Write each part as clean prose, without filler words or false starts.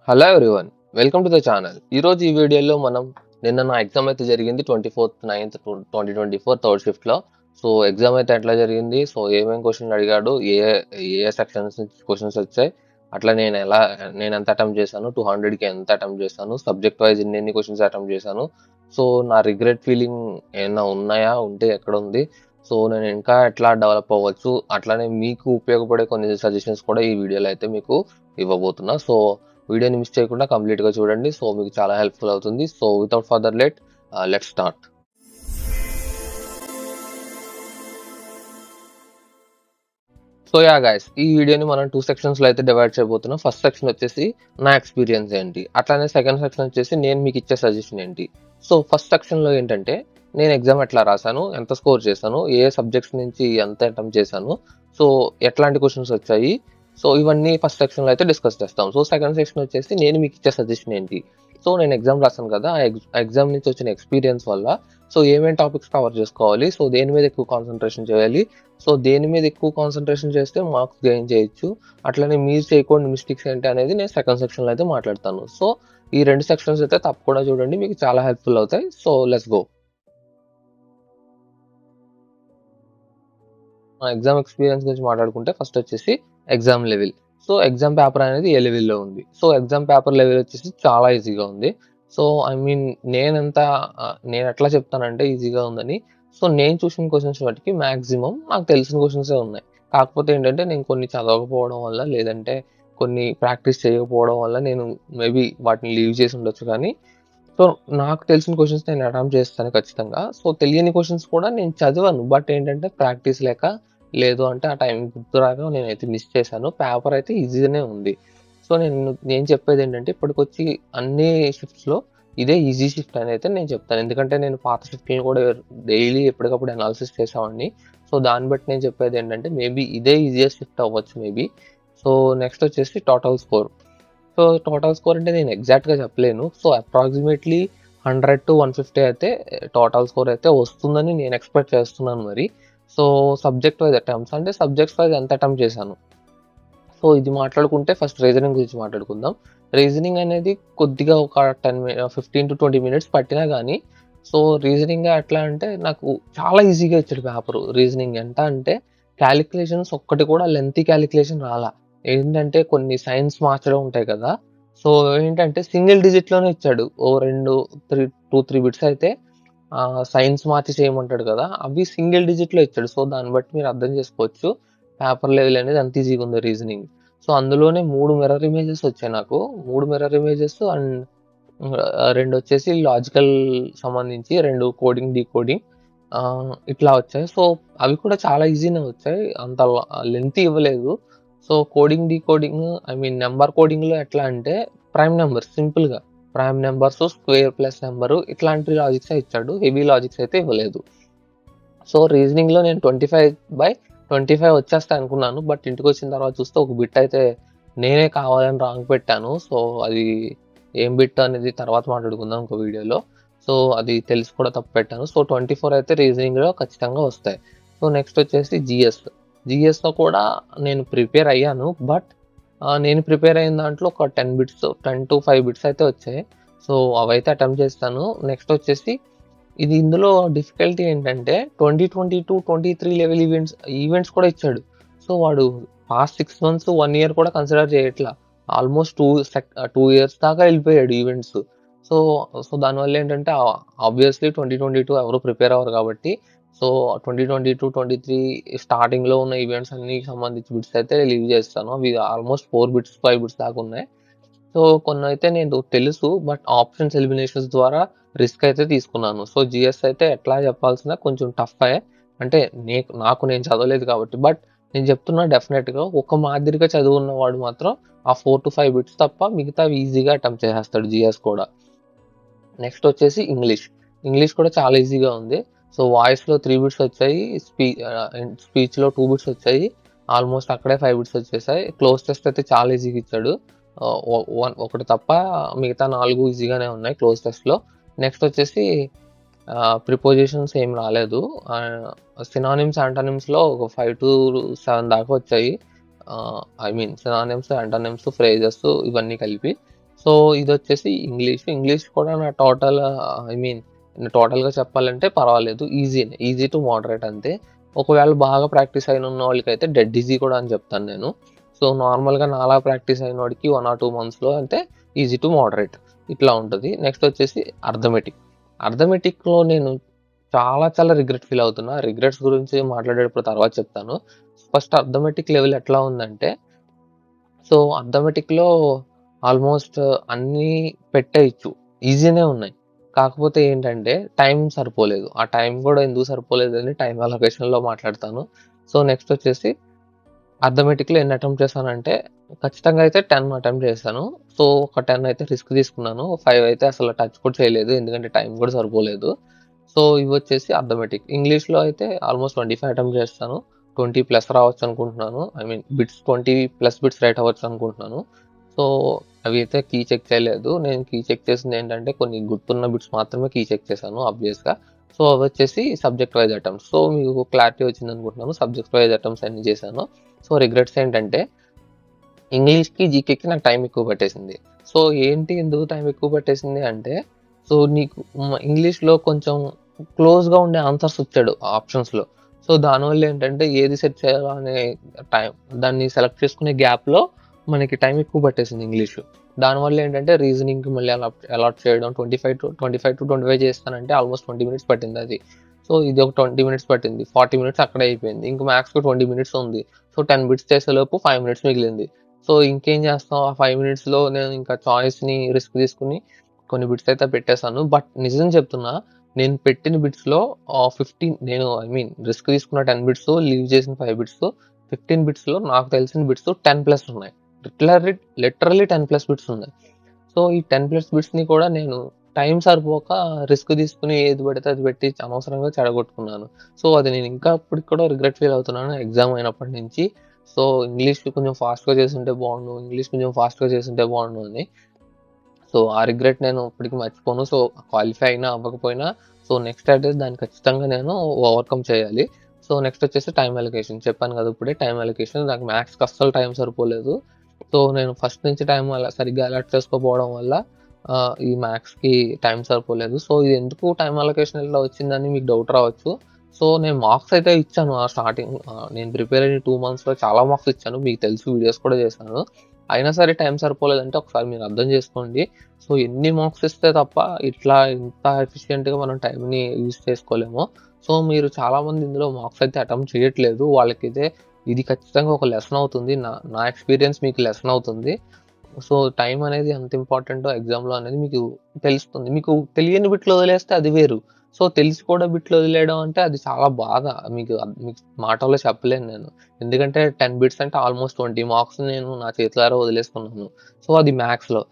Hello everyone, welcome to the channel. ఈరోజు ఈ వీడియోలో మనం నిన్న నా ఎగ్జామ్ అయితే జరిగింది 24/9/2024 థర్డ్ షిఫ్ట్లో. సో ఎగ్జామ్ అయితే ఎట్లా జరిగింది, సో ఏమేమి క్వశ్చన్స్ అడిగాడు, ఏ ఏ సెక్షన్స్ నుంచి క్వశ్చన్స్ వచ్చాయి, అట్లా నేను ఎంత అటెంప్ట్ చేశాను, 200కి ఎంత అటెంప్ట్ చేశాను, సబ్జెక్ట్ వైజ్ ఎన్ని క్వశ్చన్స్ అటెంప్ట్ చేశాను, సో నా రిగ్రెట్ ఫీలింగ్ ఏమైనా ఉన్నాయా, ఉంటే ఎక్కడ ఉంది, సో నేను ఇంకా ఎట్లా డెవలప్ అవ్వచ్చు, అట్లానే మీకు ఉపయోగపడే కొన్ని సజెషన్స్ కూడా ఈ వీడియోలో అయితే మీకు ఇవ్వబోతున్నా. సో వీడియోని మిస్ చేయకుండా కంప్లీట్గా చూడండి. సో మీకు చాలా హెల్ప్ఫుల్ అవుతుంది. So without further let's start. So yeah guys, ఈ వీడియోని మనం 2 సెక్షన్స్లో అయితే డివైడ్ చేయబోతున్నాం. ఫస్ట్ సెక్షన్ వచ్చేసి నా ఎక్స్పీరియన్స్ ఏంటి, అట్లానే సెకండ్ సెక్షన్ వచ్చేసి నేను మీకు ఇచ్చే సజెషన్ ఏంటి. సో ఫస్ట్ సెక్షన్లో ఏంటంటే నేను ఎగ్జామ్ ఎట్లా రాశాను, ఎంత స్కోర్ చేశాను, ఏ సబ్జెక్ట్స్ నుంచి ఎంత అటెంప్ట్ చేశాను, సో ఎట్లాంటి క్వశ్చన్స్ వచ్చాయి, సో ఇవన్నీ ఫస్ట్ సెక్షన్లో అయితే డిస్కస్ చేస్తాం. సో సెకండ్ సెక్షన్ వచ్చేసి నేను మీకు ఇచ్చే సజెషన్ ఏంటి. సో నేను ఎగ్జామ్ రాశాను కదా, ఆ ఎగ్జామ్ నుంచి వచ్చిన ఎక్స్పీరియన్స్ వల్ల సో ఏమేమి టాపిక్స్ కవర్ చేసుకోవాలి, సో దేని మీద ఎక్కువ కాన్సన్ట్రేషన్ చేయాలి, సో దేని మీద ఎక్కువ కాన్సన్ట్రేషన్ చేస్తే మార్క్స్ గెయిన్ చేయొచ్చు, అట్లనే మీరు చేయకూడని మిస్టేక్స్ ఏంటి అనేది నేను సెకండ్ సెక్షన్లో అయితే మాట్లాడతాను. సో ఈ 2 సెక్షన్స్ అయితే తప్పకుండా చూడండి, మీకు చాలా హెల్ప్ఫుల్ అవుతాయి. So let's go. Exam experience గురించి మాట్లాడుకుంటే ఫస్ట్ వచ్చేసి exam level. So exam paper అనేది ఏ లెవెల్లో ఉంది. సో ఎగ్జామ్ పేపర్ లెవెల్ వచ్చేసి చాలా ఈజీగా ఉంది. సో ఐ మీన్ నేను ఎట్లా చెప్తానంటే ఈజీగా ఉందని, సో నేను చూసిన క్వశ్చన్స్ వాటికి మ్యాక్సిమం నాకు తెలిసిన క్వశ్చన్సే ఉన్నాయి. కాకపోతే ఏంటంటే నేను కొన్ని చదవకపోవడం వల్ల, లేదంటే కొన్ని ప్రాక్టీస్ చేయకపోవడం వల్ల నేను మేబీ వాటిని లీవ్ చేసి ఉండొచ్చు. కానీ సో నాకు తెలిసిన క్వశ్చన్స్ నేను అటెంప్ట్ చేస్తాను ఖచ్చితంగా. సో తెలియని క్వశ్చన్స్ కూడా నేను చదివాను, బట్ ఏంటంటే ప్రాక్టీస్ లేక, లేదు అంటే ఆ టైం గుర్తురాక నేనైతే మిస్ చేశాను. పేపర్ అయితే ఈజీగానే ఉంది. సో నేను చెప్పేది ఏంటంటే ఇప్పటికొచ్చి అన్ని షిఫ్ట్స్లో ఇదే ఈజీ షిఫ్ట్ అని అయితే నేను చెప్తాను. ఎందుకంటే నేను పాత షిఫ్ట్లను కూడా డైలీ ఎప్పటికప్పుడు అనాలిసిస్ చేసేవాడిని. సో దాన్ని బట్టి నేను చెప్పేది ఏంటంటే మేబీ ఇదే ఈజియెస్ట్ షిఫ్ట్ అవ్వచ్చు మేబీ. సో నెక్స్ట్ వచ్చేసి total score. So total score అంటే నేను ఎగ్జాక్ట్గా చెప్పలేను. సో అప్రాక్సిమేట్లీ 100 to 150 అయితే టోటల్ స్కోర్ అయితే వస్తుందని నేను ఎక్స్పెక్ట్ చేస్తున్నాను మరి. సో సబ్జెక్ట్ వైజ్ అటెంప్ట్స్ అంటే సబ్జెక్ట్స్ వైజ్ ఎంత అటెంప్ట్ చేశాను. సో ఇది మాట్లాడుకుంటే ఫస్ట్ రీజనింగ్ గురించి మాట్లాడుకుందాం. రీజనింగ్ అనేది కొద్దిగా ఒక 15 to 20 minutes పట్టినా కానీ, సో రీజనింగ్ ఎట్లా అంటే నాకు చాలా ఈజీగా ఇచ్చాడు పేపరు. రీజనింగ్ ఎంత అంటే క్యాలిక్యులేషన్స్ ఒక్కటి కూడా లెంతీ క్యాలిక్యులేషన్ రాలా. ఏంటంటే కొన్ని సైన్స్ మార్చడం ఉంటాయి కదా, సో ఏంటంటే సింగిల్ డిజిట్లోనే ఇచ్చాడు. ఓ 2-3 బిట్స్ అయితే సైన్స్ మార్చి చేయమంటాడు కదా, అవి సింగిల్ డిజిట్లో ఇచ్చాడు. సో దాన్ని బట్టి మీరు అర్థం చేసుకోవచ్చు పేపర్ లెవెల్ అనేది అంత ఈజీగా ఉంది రీజనింగ్. సో అందులోనే 3 మిర్రర్ ఇమేజెస్ వచ్చాయి నాకు. 3 మిర్రర్ ఇమేజెస్ అండ్ 2 వచ్చేసి లాజికల్ సంబంధించి, 2 కోడింగ్ డీకోడింగ్ ఇట్లా వచ్చాయి. సో అవి కూడా చాలా ఈజీనే వచ్చాయి, అంత లెంత్ ఇవ్వలేదు. So coding decoding I mean number కోడింగ్లో ఎట్లా అంటే ప్రైమ్ నెంబర్ సింపుల్గా prime numbers, square plus number ఇట్లాంటి లాజిక్స్ ఇచ్చాడు, హెవీ లాజిక్స్ అయితే ఇవ్వలేదు. సో రీజనింగ్లో నేను 25/25 వచ్చేస్తా అనుకున్నాను, బట్ ఇంటికి వచ్చిన తర్వాత చూస్తే ఒక బిట్ అయితే నేనే కావాలని రాంగ్ పెట్టాను. సో అది ఏం బిట్ అనేది తర్వాత మాట్లాడుకుందాం ఇంకో వీడియోలో. సో అది తెలిసి కూడా తప్పు పెట్టాను. సో 24 అయితే రీజనింగ్లో ఖచ్చితంగా వస్తాయి. సో నెక్స్ట్ వచ్చేసి జిఎస్లో కూడా నేను ప్రిపేర్ అయ్యాను, బట్ నేను ప్రిపేర్ అయిన దాంట్లో ఒక 10 to 5 బిట్స్ అయితే వచ్చాయి. సో అవైతే అటెంప్ట్ చేస్తాను. నెక్స్ట్ వచ్చేసి ఇందులో డిఫికల్టీ ఏంటంటే 2022-23 లెవెల్ ఈవెంట్స్ కూడా ఇచ్చాడు. సో వాడు పాస్ట్ 6 months 1 year కూడా కన్సిడర్ చేయట్లా, ఆల్మోస్ట్ 2 years దాకా వెళ్ళిపోయాడు ఈవెంట్స్. సో సో దానివల్ల ఏంటంటే ఆబ్వియస్లీ 2022 ఎవరు ప్రిపేర్ అవ్వరు కాబట్టి, సో 2022-23 స్టార్టింగ్లో ఉన్న ఈవెంట్స్ అన్నిటికి సంబంధించి బిట్స్ అయితే లీవ్ చేస్తాను. అవి ఆల్మోస్ట్ 4 బిట్స్ 5 బిట్స్ దాకా ఉన్నాయి. సో కొన్ని అయితే నేను తెలుసు, బట్ ఆప్షన్స్ ఎలిమినేషన్స్ ద్వారా రిస్క్ అయితే తీసుకున్నాను. సో జిఎస్ అయితే ఎట్లా చెప్పాల్సిన కొంచెం టఫ్ అంటే నేను చదవలేదు కాబట్టి, బట్ నేను చెప్తున్నా డెఫినెట్గా ఒక మాదిరిగా చదువున్నవాడు మాత్రం ఆ 4 to 5 బిట్స్ తప్ప మిగతా ఈజీగా అటెంప్ట్ చేసేస్తాడు జిఎస్ కూడా. నెక్స్ట్ వచ్చేసి ఇంగ్లీష్ కూడా చాలా ఈజీగా ఉంది. సో వాయిస్లో 3 బిట్స్ వచ్చాయి, స్పీచ్లో 2 బిట్స్ వచ్చాయి, ఆల్మోస్ట్ అక్కడే 5 బిట్స్ వచ్చేసాయి. క్లోజ్ టెస్ట్ అయితే చాలా ఈజీగా ఇచ్చాడు, ఒకటి తప్ప మిగతా 4 ఈజీగానే ఉన్నాయి క్లోజ్ టెస్ట్లో. నెక్స్ట్ వచ్చేసి ప్రిపోజిషన్స్ ఏం రాలేదు. సినానిమ్స్ యాంటోనిమ్స్లో ఒక 5 to 7 దాకా వచ్చాయి. I mean synonyms, antonyms, phrases ఇవన్నీ కలిపి. సో ఇదొచ్చేసి ఇంగ్లీష్ కూడా నా టోటల్‌గా చెప్పాలంటే పర్వాలేదు. ఈజీ టు మోడరేట్ అంతే. ఒకవేళ బాగా ప్రాక్టీస్ అయినున్న వాళ్ళకైతే డెడ్ ఈజీ కూడా అని చెప్తాను నేను. సో నార్మల్‌గా నాలా ప్రాక్టీస్ అయినోడికి 1 ఆర్ 2 మంత్స్‌లో అంటే ఈజీ టు మోడరేట్ ఇట్లా ఉంటది. నెక్స్ట్ వచ్చేసి అర్థమెటిక్. అర్థమెటిక్‌లో నేను చాలా రిగ్రెట్ ఫీల్ అవుతున్నా. రిగ్రెట్స్ గురించి మాట్లాడేటప్పుడు తర్వాత చెప్తాను. ఫస్ట్ అర్థమెటిక్ లెవెల్ ఎట్లా ఉందంటే, సో అర్థమెటిక్‌లో ఆల్మోస్ట్ అన్నీ పెట్టేయొచ్చు. ఈజీనే ఉన్నాయి. కాకపోతే ఏంటంటే టైం సరిపోలేదు. ఆ టైం కూడా ఎందుకు సరిపోలేదని టైం అలొకేషన్‌లో మాట్లాడతాను. సో నెక్స్ట్ వచ్చేసి అర్థమెటిక్‌లో ఎన్ని అటెంప్ట్ చేశానంటే ఖచ్చితంగా అయితే 10 అటెంప్ట్ చేశాను. సో ఒక 10 అయితే రిస్క్ తీసుకున్నాను. 5 అయితే అసలు టచ్ కూడా చేయలేదు. ఎందుకంటే టైం కూడా సరిపోలేదు. సో ఇవొచ్చేసి అర్థమెటిక్. ఇంగ్లీష్‌లో అయితే ఆల్మోస్ట్ 25 అటెంప్ట్ చేస్తాను. 20 ప్లస్ రావచ్చు అనుకుంటున్నాను. బిట్స్ 20 ప్లస్ బిట్స్ రైట్ అవ్వచ్చు అనుకుంటున్నాను. సో అవి అయితే కీ చెక్ చేయలేదు. నేను కీ చెక్ చేసింది ఏంటంటే కొన్ని గుర్తున్న బిట్స్ మాత్రమే కీ చెక్ చేశాను ఆబ్వియస్‌గా. సో అవొచ్చేసి సబ్జెక్ట్ వైస్ అటెంప్ట్స్. సో మీకు క్లారిటీ వచ్చింది అనుకుంటున్నాను. సబ్జెక్ట్ వైస్ అటెంప్ట్స్ అన్ని చేశాను. సో రిగ్రెట్స్ ఏంటంటే ఇంగ్లీష్‌కి, జీకేకి నాకు టైం ఎక్కువ పట్టేసింది. సో ఎందుకు టైం ఎక్కువ పట్టేసింది అంటే, సో నీకు ఇంగ్లీష్‌లో కొంచెం క్లోజ్‌గా ఉండే ఆన్సర్స్ ఇచ్చాడు ఆప్షన్స్‌లో. సో దానివల్ల ఏంటంటే ఏది సెట్ చేయాలా అనే టైం దాన్ని సెలెక్ట్ చేసుకునే గ్యాప్‌లో మనకి టైం ఎక్కువ పట్టేసింది ఇంగ్లీషు. దానివల్ల ఏంటంటే రీజనింగ్‌కి మళ్ళీ అలాట్ చేయడం 25-25 చేస్తానంటే ఆల్మోస్ట్ 20 మినిట్స్ పట్టింది అది. సో ఇది ఒక 20 మినిట్స్ పట్టింది. 40 మినిట్స్ అక్కడే అయిపోయింది. ఇంక మ్యాథ్స్‌కి 20 మినిట్స్ ఉంది. సో 10 బిట్స్ చేసేలోపు 5 మినిట్స్ మిగిలింది. సో ఇంకేం చేస్తాం ఆ 5 మినిట్స్‌లో నేను ఇంకా చాయిస్‌ని రిస్క్ తీసుకొని కొన్ని బిట్స్ అయితే పెట్టేసాను. బట్ నిజం చెప్తున్నా నేను పెట్టిన బిట్స్‌లో 15 రిస్క్ తీసుకున్న 10 బిట్స్, లీవ్ చేసిన 5 బిట్స్, 15 బిట్స్‌లో నాకు తెలిసిన బిట్స్ 10 ప్లస్ ఉన్నాయి. లిటరల్లీ లిటరల్లీ 10 ప్లస్ బిట్స్ ఉన్నాయి. సో ఈ 10 ప్లస్ బిట్స్‌ని కూడా నేను టైం సరిపోక రిస్క్ తీసుకొని ఏది పడితే అది పెట్టి అనవసరంగా చెడగొట్టుకున్నాను. సో అది నేను ఇంకా ఇప్పటికి కూడా రిగ్రెట్ ఫీల్ అవుతున్నాను ఎగ్జామ్ అయినప్పటి నుంచి. సో ఇంగ్లీష్ కొంచెం ఫాస్ట్‌గా చేసుంటే బావుండు. ఇంగ్లీష్ కొంచెం ఫాస్ట్‌గా చేసుంటే బావుండు అని. సో ఆ రిగ్రెట్ నేను ఇప్పటికి మర్చిపోను. సో క్వాలిఫై అయినా అవ్వకపోయినా సో నెక్స్ట్ అయితే దాన్ని ఖచ్చితంగా నేను ఓవర్‌కమ్ చేయాలి. సో నెక్స్ట్ వచ్చేసి టైమ్ అలొకేషన్. చెప్పాను కదా ఇప్పుడే టైమ్ అలొకేషన్. నాకు మ్యాథ్స్‌కి అస్సలు టైం సరిపోలేదు. సో నేను ఫస్ట్ నుంచి టైం సరిగ్గా అలర్ట్ చేసుకోకపోవడం వల్ల ఈ మ్యాథ్స్‌కి టైం సరిపోలేదు. సో ఇది ఎందుకు టైమ్ అలొకేషన్ ఇలా వచ్చిందని మీకు డౌట్ రావచ్చు. సో నేను మార్క్స్ అయితే ఇచ్చాను నేను ప్రిపేర్ అయిన 2 మంత్స్‌లో చాలా మార్క్స్ ఇచ్చాను. మీకు తెలుసు వీడియోస్ కూడా చేశాను. అయినా సరే టైం సరిపోలేదంటే ఒకసారి మీరు అర్థం చేసుకోండి. సో ఎన్ని మార్క్స్ ఇస్తే తప్ప ఇట్లా ఇంత ఎఫిషియెంట్‌గా మనం టైంని యూజ్ చేసుకోలేము. సో మీరు చాలామంది ఇందులో మార్క్స్ అయితే అటెంప్ట్ చేయట్లేదు. వాళ్ళకైతే ఇది ఖచ్చితంగా ఒక లెసన్ అవుతుంది. నా నా ఎక్స్‌పీరియన్స్ మీకు లెసన్ అవుతుంది. సో టైం అనేది ఎంత ఇంపార్టెంటో ఎగ్జామ్‌లో అనేది మీకు తెలుస్తుంది. మీకు తెలియని బిట్లు వదిలేస్తే అది వేరు. సో తెలిసి కూడా బిట్లు వదిలేయడం అంటే అది చాలా బాధ. మీకు మాటల్లో చెప్పలేను నేను. ఎందుకంటే 10 బిట్స్ అంటే ఆల్మోస్ట్ 20 మార్క్స్ నేను నా చేతులారా వదిలేసుకున్నాను. సో అది మ్యాథ్స్‌లో.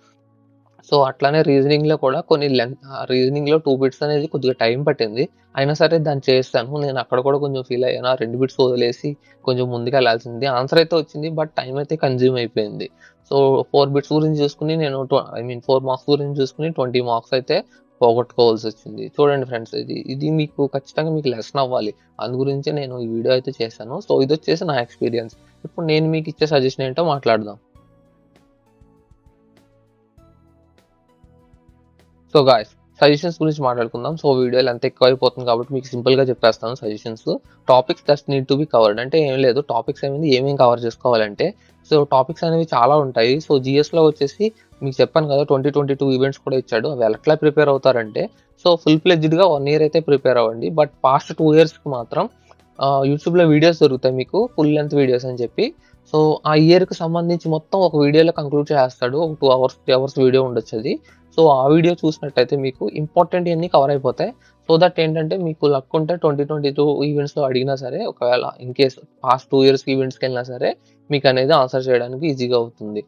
సో అట్లానే రీజనింగ్‌లో కూడా రీజనింగ్‌లో 2 బిట్స్ అనేది కొద్దిగా టైం పట్టింది. అయినా సరే దాన్ని చేసేసాను. నేను అక్కడ కూడా కొంచెం ఫీల్ అయ్యాను. ఆ 2 బిట్స్ వదిలేసి కొంచెం ముందుకెళ్ళాల్సింది. ఆన్సర్ అయితే వచ్చింది. బట్ టైం అయితే కన్జ్యూమ్ అయిపోయింది. సో 4 బిట్స్ గురించి చూసుకొని 4 మార్క్స్ గురించి చూసుకొని 20 మార్క్స్ అయితే పోగొట్టుకోవాల్సొచ్చింది. చూడండి ఫ్రెండ్స్ ఇది మీకు ఖచ్చితంగా మీకు లెసన్ అవ్వాలి. అందు గురించే నేను ఈ వీడియో అయితే చేశాను. సో ఇదొచ్చేసి నా ఎక్స్‌పీరియన్స్. ఇప్పుడు నేను మీకు ఇచ్చే సజెషన్ ఏంటో మాట్లాడదాం. సో గాయ్స్ సజెషన్స్ గురించి మాట్లాడుకుందాం. సో వీడియో లెంత్ ఎక్కువైపోతుంది కాబట్టి మీకు సింపుల్‌గా చెప్పేస్తాను suggestions. Topics that need to be covered అంటే ఏం లేదు. టాపిక్స్ అనేది ఏమేమి కవర్ చేసుకోవాలంటే సో టాపిక్స్ అనేవి చాలా ఉంటాయి. సో జీఎస్‌లో వచ్చేసి మీకు చెప్పాను కదా 2022 ఈవెంట్స్ కూడా ఇచ్చాడు. అవి ఎట్లా ప్రిపేర్ అవుతారంటే సో ఫుల్ ఫ్లెడ్జ్డ్‌గా 1 ఇయర్ అయితే ప్రిపేర్ అవ్వండి. బట్ పాస్ట్ 2 ఇయర్స్‌కి మాత్రం యూట్యూబ్‌లో వీడియోస్ దొరుకుతాయి మీకు ఫుల్ లెంత్ వీడియోస్ అని చెప్పి. సో ఆ ఇయర్‌కి సంబంధించి మొత్తం ఒక వీడియోలో కంక్లూడ్ చేసేస్తాడు. ఒక 2 అవర్స్, 3 అవర్స్ వీడియో ఉండొచ్చది. సో ఆ వీడియో చూసినట్టయితే మీకు ఇంపార్టెంటియన్నీ కవర్ అయిపోతాయి. సో దట్ ఏంటంటే మీకు లక్ ఉంటే 2022 ఈవెంట్స్‌లో అడిగినా సరే ఒకవేళ ఇన్‌కేస్ పాస్ట్ 2 ఇయర్స్ ఈవెంట్స్‌కెళ్ళినా సరే మీకనేది ఆన్సర్ చేయడానికి ఈజీగా అవుతుంది.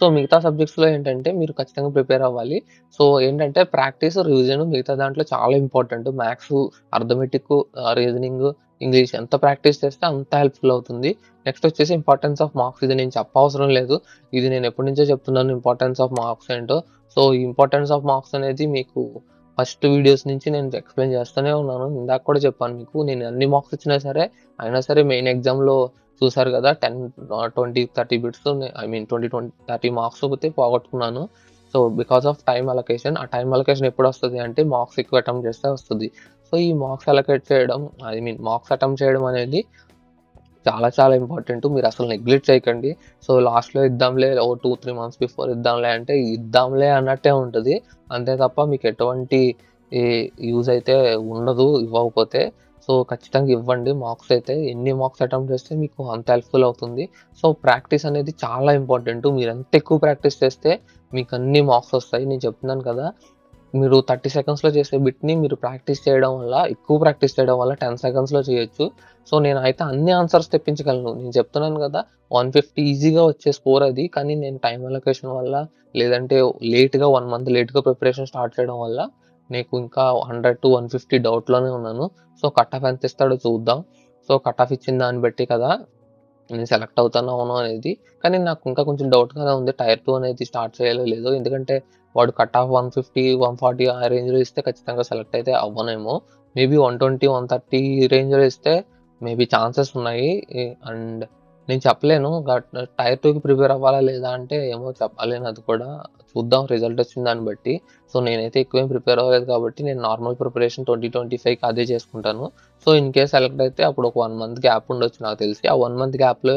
సో మిగతా సబ్జెక్ట్స్‌లో ఏంటంటే మీరు ఖచ్చితంగా ప్రిపేర్ అవ్వాలి. సో ఏంటంటే ప్రాక్టీస్, రివిజన్ మిగతా దాంట్లో చాలా important. Maths, arithmetic, reasoning, English ఎంత ప్రాక్టీస్ చేస్తే అంత హెల్ప్‌ఫుల్ అవుతుంది. నెక్స్ట్ వచ్చేసి ఇంపార్టెన్స్ ఆఫ్ మార్క్స్ ఇది నేను చెప్పవసరం లేదు. ఇది నేను ఎప్పటినుంచో చెప్తున్నాను ఇంపార్టెన్స్ ఆఫ్ మార్క్స్ ఏంటో. సో ఈ ఇంపార్టెన్స్ ఆఫ్ మార్క్స్ అనేది మీకు ఫస్ట్ వీడియోస్ నుంచి నేను ఎక్స్‌ప్లెయిన్ చేస్తూనే ఉన్నాను. ఇందాక కూడా చెప్పాను మీకు. నేను ఎన్ని మార్క్స్ ఇచ్చినా సరే, అయినా సరే మెయిన్ ఎగ్జామ్‌లో చూసారు కదా 10, 20, 30 బిట్స్ 20, 30 మార్క్స్ అయితే పోగొట్టుకున్నాను. So because of time allocation, ఆ టైం అలొకేషన్ ఎప్పుడు వస్తుంది అంటే మార్క్స్ ఎక్కువ అటెంప్ట్ చేస్తే వస్తుంది. సో ఈ మార్క్స్ అలొకేట్ చేయడం, ఐ మీన్ మార్క్స్ అటెంప్ట్ చేయడం అనేది చాలా చాలా ఇంపార్టెంట్. మీరు అసలు నెగ్లెక్ట్ చేయకండి. సో లాస్ట్‌లో ఇద్దాంలే, ఓ 2-3 మంత్స్ బిఫోర్ ఇద్దాంలే అంటే ఇద్దాంలే అన్నట్టే ఉంటది. అంతే తప్ప మీకు ఎటువంటి ఈ యూజ్ అయితే ఉండదు ఇవ్వకపోతే. సో ఖచ్చితంగా ఇవ్వండి మార్క్స్ అయితే. ఎన్ని మార్క్స్ అటెంప్ట్ చేస్తే మీకు అంత హెల్ప్‌ఫుల్ అవుతుంది. సో ప్రాక్టీస్ అనేది చాలా ఇంపార్టెంట్. మీరు ఎంత ఎక్కువ ప్రాక్టీస్ చేస్తే మీకు అన్ని మార్క్స్ వస్తాయి. నేను చెప్తున్నాను కదా! మీరు 30 సెకండ్స్‌లో చేసే బిట్‌ని మీరు ప్రాక్టీస్ చేయడం వల్ల, ఎక్కువ ప్రాక్టీస్ చేయడం వల్ల 10 సెకండ్స్‌లో చేయొచ్చు. సో నేనైతే అన్ని ఆన్సర్స్ తెప్పించగలను. నేను చెప్తున్నాను కదా! 150 ఈజీగా వచ్చే స్కోర్ అది. కానీ నేను టైమ్ అలొకేషన్ వల్ల, లేదంటే లేట్‌గా 1 మంత్ లేట్‌గా ప్రిపరేషన్ స్టార్ట్ చేయడం వల్ల నీకు ఇంకా 100-150 డౌట్‌లోనే ఉన్నాను. సో కట్ ఆఫ్ ఎంత ఇస్తాడో చూద్దాం. సో కట్ ఆఫ్ ఇచ్చిన దాన్ని బట్టి కదా నేను సెలెక్ట్ అవుతానో అవునో అనేది. కానీ నాకు ఇంకా కొంచెం డౌట్‌గానే ఉంది. టైర్ 2 అనేది స్టార్ట్ చేయాలో లేదో. ఎందుకంటే వాడు కట్ ఆఫ్ 150, 140 ఆ రేంజ్‌లో ఇస్తే ఖచ్చితంగా సెలెక్ట్ అయితే అవ్వనేమో. మేబీ 120, 130 రేంజ్‌లో ఇస్తే మేబీ ఛాన్సెస్ ఉన్నాయి. అండ్ నేను చెప్పలేను. టైర్ 2కి ప్రిపేర్ అవ్వాలా లేదా అంటే ఏమో చెప్పలేను అది కూడా. చూద్దాం రిజల్ట్ వచ్చిన దాన్ని బట్టి. సో నేనైతే ఎక్కువేం ప్రిపేర్ అవ్వలేదు కాబట్టి నేను నార్మల్ ప్రిపరేషన్ 2025కి అదే చేసుకుంటాను. సో ఇన్ కేస్ సెలెక్ట్ అయితే అప్పుడు ఒక 1 మంత్ గ్యాప్ ఉండొచ్చు నాకు తెలిసి. ఆ 1 మంత్ గ్యాప్‌లో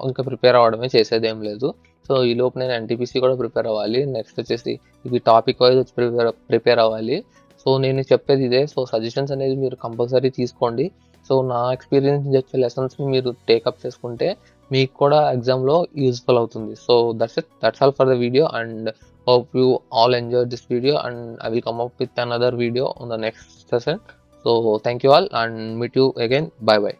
ఇంకా ప్రిపేర్ అవ్వడమే, చేసేదేం లేదు. సో ఈలోపు నేను ఎన్‌టీపీసీ కూడా ప్రిపేర్ అవ్వాలి. నెక్స్ట్ వచ్చేసి ఇవి టాపిక్ వైస్ వచ్చి ప్రిపేర్ అవ్వాలి. సో నేను చెప్పేది ఇదే. సో సజెషన్స్ అనేది మీరు కంపల్సరీ తీసుకోండి. సో నా ఎక్స్‌పీరియన్స్ నుంచి వచ్చే లెసన్స్‌ని మీరు టేకప్ చేసుకుంటే మీకు కూడా ఎగ్జామ్‌లో యూజ్‌ఫుల్ అవుతుంది. So that's all for the video and hope you all enjoyed this video, and I will come up with another video on the next session. So thank you all and meet you again. Bye bye.